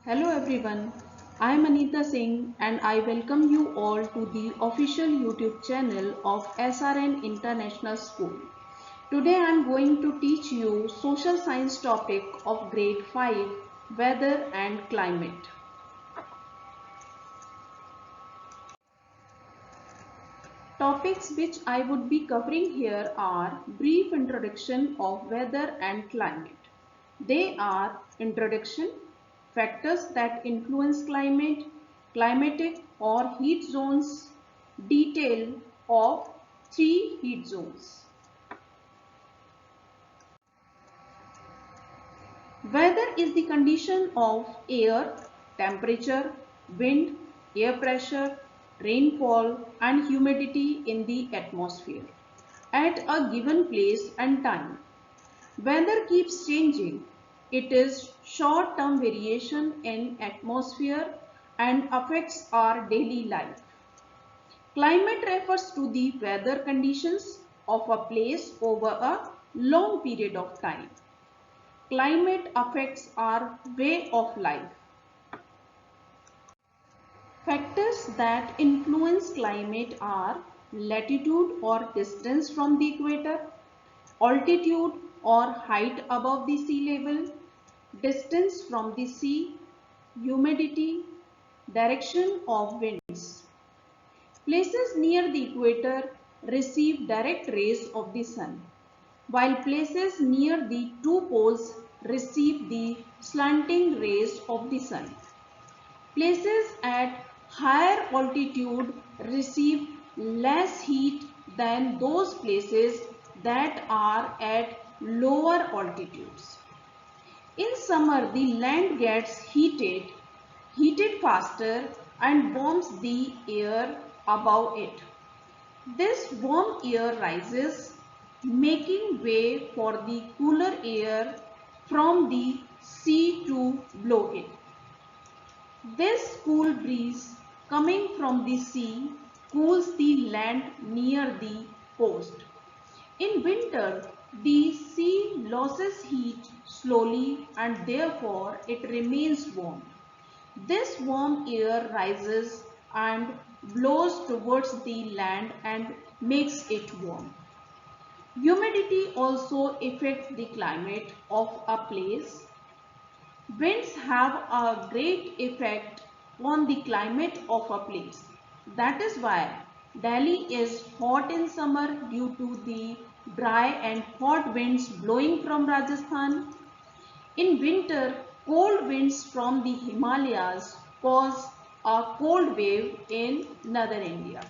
Hello everyone, I am Anita Singh and I welcome you all to the official YouTube channel of SRN International School. Today I am going to teach you social science topic of grade 5, weather and climate. Topics which I would be covering here are brief introduction of weather and climate. They are introduction, factors that influence climate, climatic or heat zones, detail of 3 heat zones. Weather is the condition of air, temperature, wind, air pressure, rainfall and humidity in the atmosphere at a given place and time. Weather keeps changing. It is short-term variation in atmosphere and affects our daily life. Climate refers to the weather conditions of a place over a long period of time. Climate affects our way of life. Factors that influence climate are latitude or distance from the equator, altitude or height above the sea level, distance from the sea, humidity, direction of winds. Places near the equator receive direct rays of the sun, while places near the two poles receive the slanting rays of the sun. Places at higher altitude receive less heat than those places that are at lower altitudes. In summer, the land gets heated faster and warms the air above it. This warm air rises, making way for the cooler air from the sea to blow it. This cool breeze coming from the sea cools the land near the coast. In winter, the sea loses heat slowly and therefore it remains warm. This warm air rises and blows towards the land and makes it warm. Humidity also affects the climate of a place. Winds have a great effect on the climate of a place. That is why Delhi is hot in summer due to the dry and hot winds blowing from Rajasthan. In winter, cold winds from the Himalayas cause a cold wave in northern India.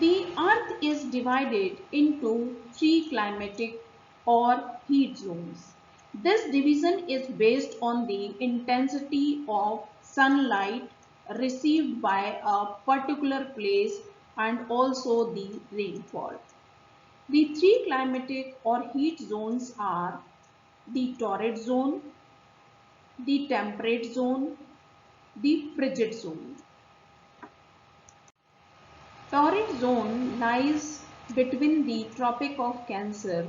The earth is divided into 3 climatic or heat zones. This division is based on the intensity of sunlight received by a particular place and also the rainfall. The 3 climatic or heat zones are the torrid zone, the temperate zone, the frigid zone. Torrid zone lies between the Tropic of Cancer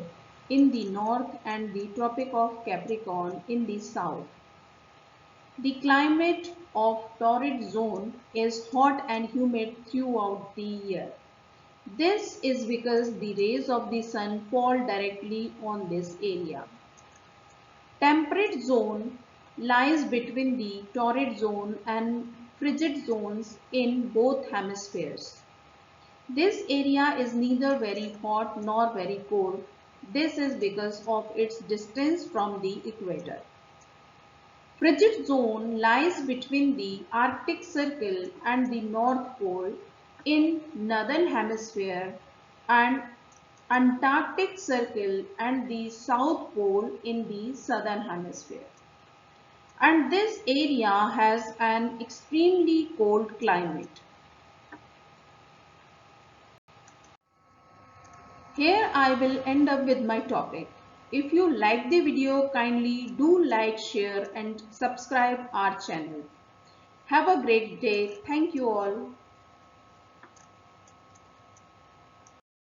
in the north and the Tropic of Capricorn in the south. The climate of torrid zone is hot and humid throughout the year. This is because the rays of the sun fall directly on this area. Temperate zone lies between the torrid zone and frigid zones in both hemispheres. This area is neither very hot nor very cold. This is because of its distance from the equator. Frigid zone lies between the Arctic Circle and the North Pole in northern hemisphere and Antarctic Circle and the South Pole in the southern hemisphere. And this area has an extremely cold climate. Here I will end up with my topic. If you like the video, kindly do like, share and subscribe our channel. Have a great day. Thank you all.